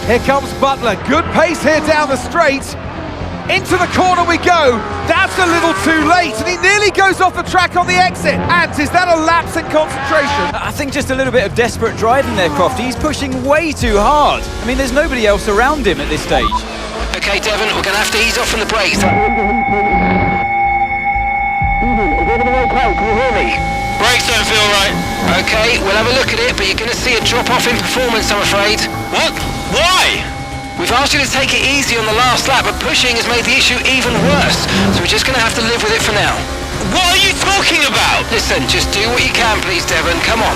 Here comes Butler, good pace here down the straight. Into the corner we go. That's a little too late, and he nearly goes off the track on the exit. And is that a lapse in concentration? I think just a little bit of desperate driving there, Crofty. He's pushing way too hard. I mean, there's nobody else around him at this stage. Okay, Devon, we're going to have to ease off from the brakes. Can you hear me? Brakes don't feel right. Okay, we'll have a look at it, but you're going to see a drop-off in performance, I'm afraid. What? Why? We've asked you to take it easy on the last lap, but pushing has made the issue even worse, so we're just going to have to live with it for now. What are you talking about? Listen, just do what you can, please, Devon. Come on.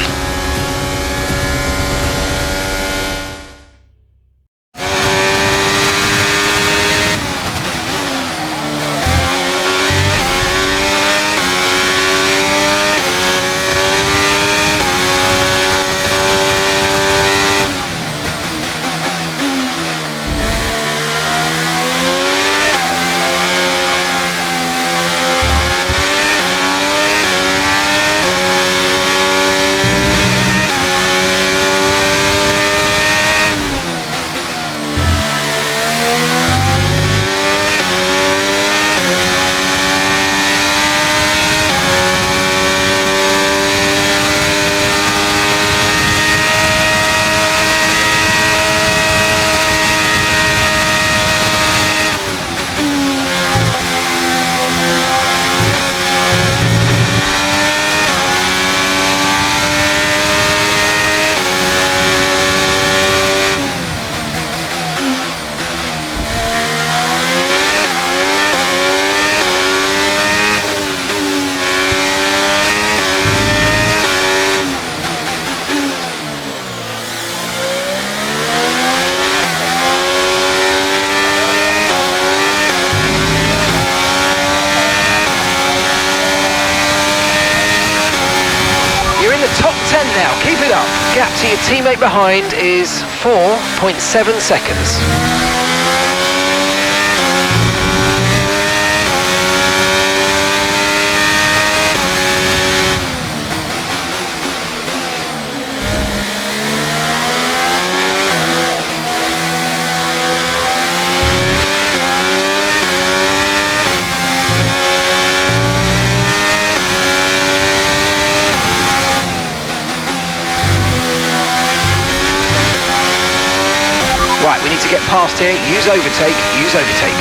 Now, keep it up. Gap to your teammate behind is 4.7 seconds. Right, we need to get past here. Use overtake, use overtake.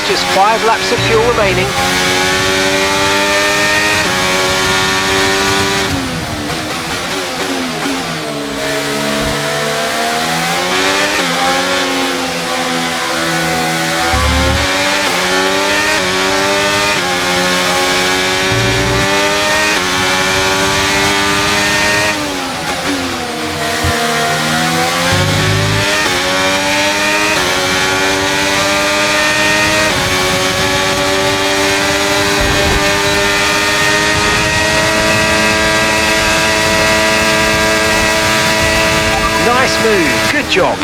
Just 5 laps of fuel remaining. Nice move, good job.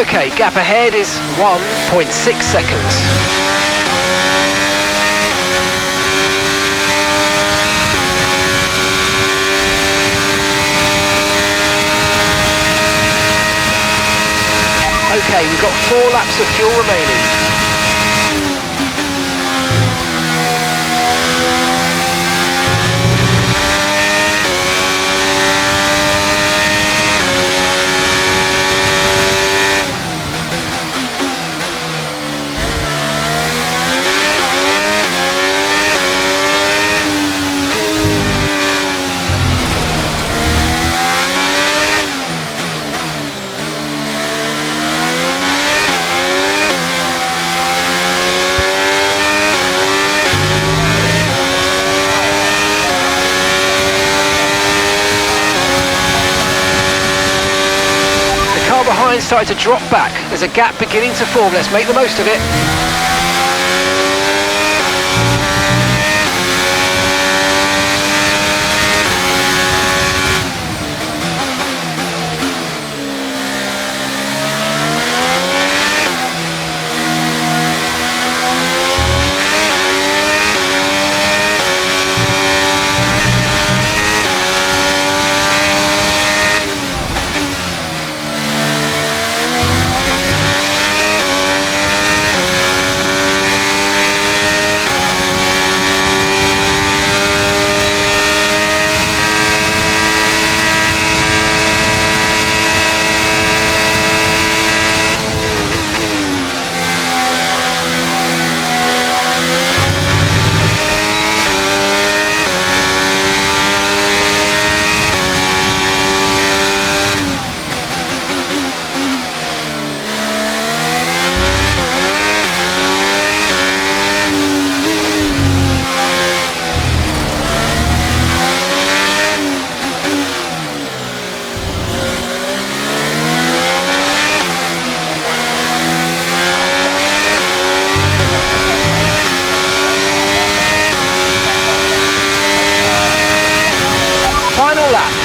Okay, gap ahead is 1.6 seconds. Okay, we've got 4 laps of fuel remaining. Behind started to drop back. There's a gap beginning to form. Let's make the most of it.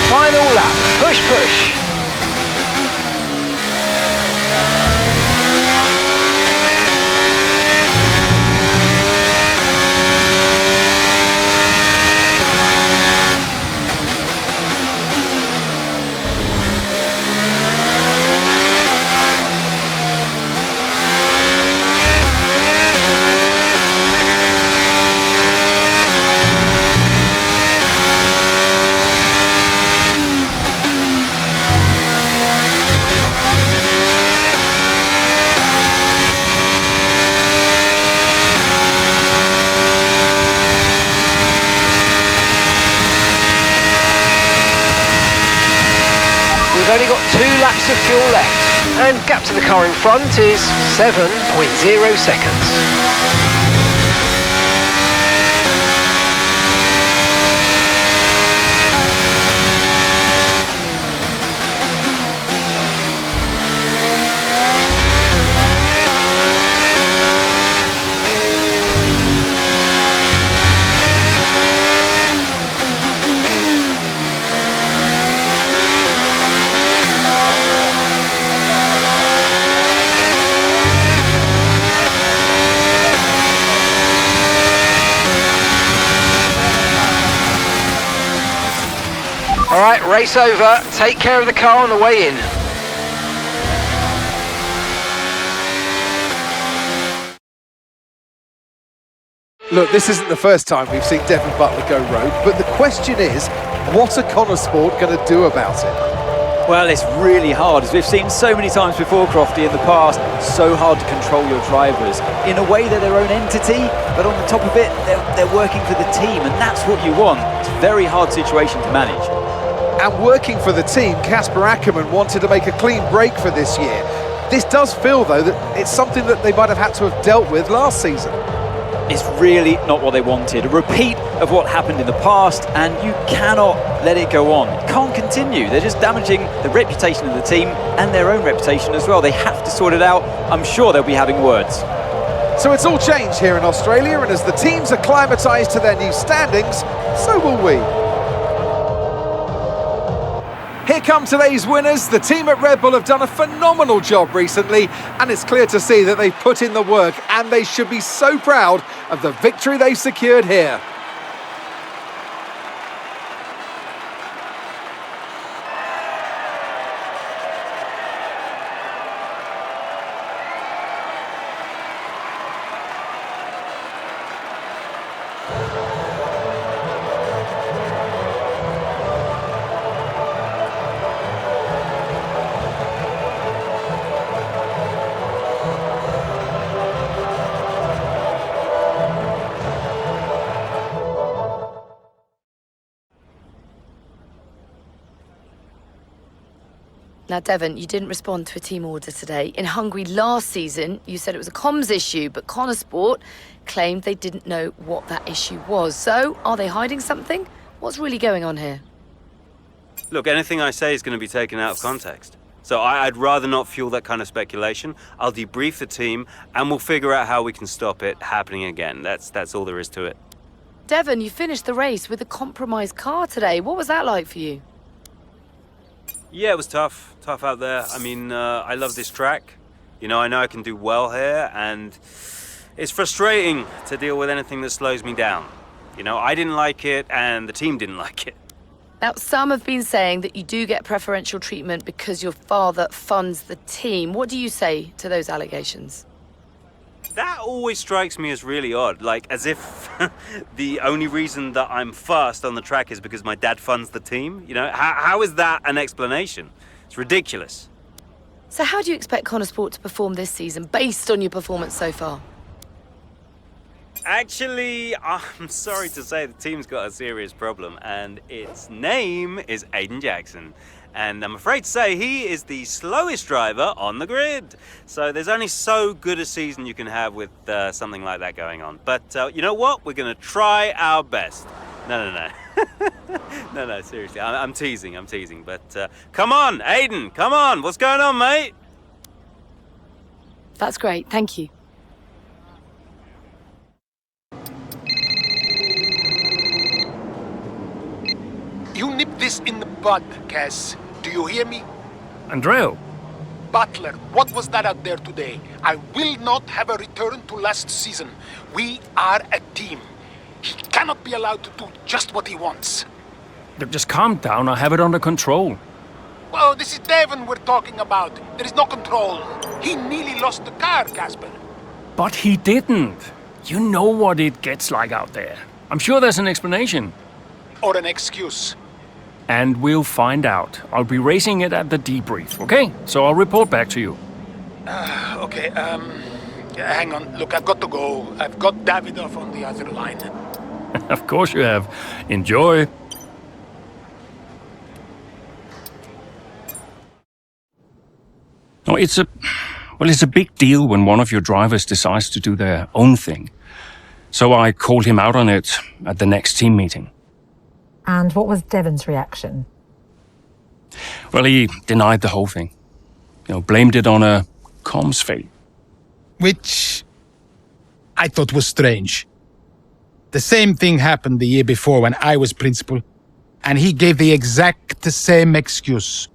Final lap, push, push. We've only got 2 laps of fuel left, and gap to the car in front is 7.0 seconds. All right, race over. Take care of the car on the way in. Look, this isn't the first time we've seen Devon Butler go rogue, but the question is, what are Connor Sport going to do about it? Well, it's really hard, as we've seen so many times before, Crofty, in the past. So hard to control your drivers. In a way, they're their own entity, but on the top of it, they're working for the team, and that's what you want. It's a very hard situation to manage. And working for the team, Casper Ackermann wanted to make a clean break for this year. This does feel, though, that it's something that they might have had to have dealt with last season. It's really not what they wanted. A repeat of what happened in the past, and you cannot let it go on. It can't continue. They're just damaging the reputation of the team and their own reputation as well. They have to sort it out. I'm sure they'll be having words. So it's all changed here in Australia, and as the teams acclimatised to their new standings, so will we. Here come today's winners. The team at Red Bull have done a phenomenal job recently, and it's clear to see that they've put in the work, and they should be so proud of the victory they've secured here. Now, Devon, you didn't respond to a team order today. In Hungary last season, you said it was a comms issue, but Connor Sport claimed they didn't know what that issue was. So, are they hiding something? What's really going on here? Look, anything I say is going to be taken out of context. So I'd rather not fuel that kind of speculation. I'll debrief the team, and we'll figure out how we can stop it happening again. That's all there is to it. Devon, you finished the race with a compromised car today. What was that like for you? Yeah, it was tough out there. I mean, I love this track. You know I can do well here, and it's frustrating to deal with anything that slows me down. You know, I didn't like it, and the team didn't like it. Now, some have been saying that you do get preferential treatment because your father funds the team. What do you say to those allegations? That always strikes me as really odd, like as if the only reason that I'm fast on the track is because my dad funds the team. You know, how is that an explanation? It's ridiculous. So how do you expect Connor Sport to perform this season based on your performance so far? Actually, I'm sorry to say the team's got a serious problem, and its name is Aiden Jackson. And I'm afraid to say he is the slowest driver on the grid. So there's only so good a season you can have with something like that going on. But you know what? We're going to try our best. No. No, seriously. I'm teasing. But come on, Aiden, come on. What's going on, mate? That's great. Thank you. You nip this in the bud, Cass. Do you hear me? Andreo, Butler, what was that out there today? I will not have a return to last season. We are a team. He cannot be allowed to do just what he wants. look, just calm down. I have it under control. Well, this is Devon we're talking about. There is no control. He nearly lost the car, Casper. But he didn't. You know what it gets like out there. I'm sure there's an explanation. Or an excuse. And we'll find out. I'll be racing it at the debrief, okay? So I'll report back to you. Okay, hang on. Look, I've got to go. I've got Davidoff on the other line. Of course you have. Enjoy. Oh, it's a big deal when one of your drivers decides to do their own thing. So I called him out on it at the next team meeting. And what was Devon's reaction? Well, he denied the whole thing. Blamed it on a comms fail. Which I thought was strange. The same thing happened the year before when I was principal, and he gave the exact same excuse.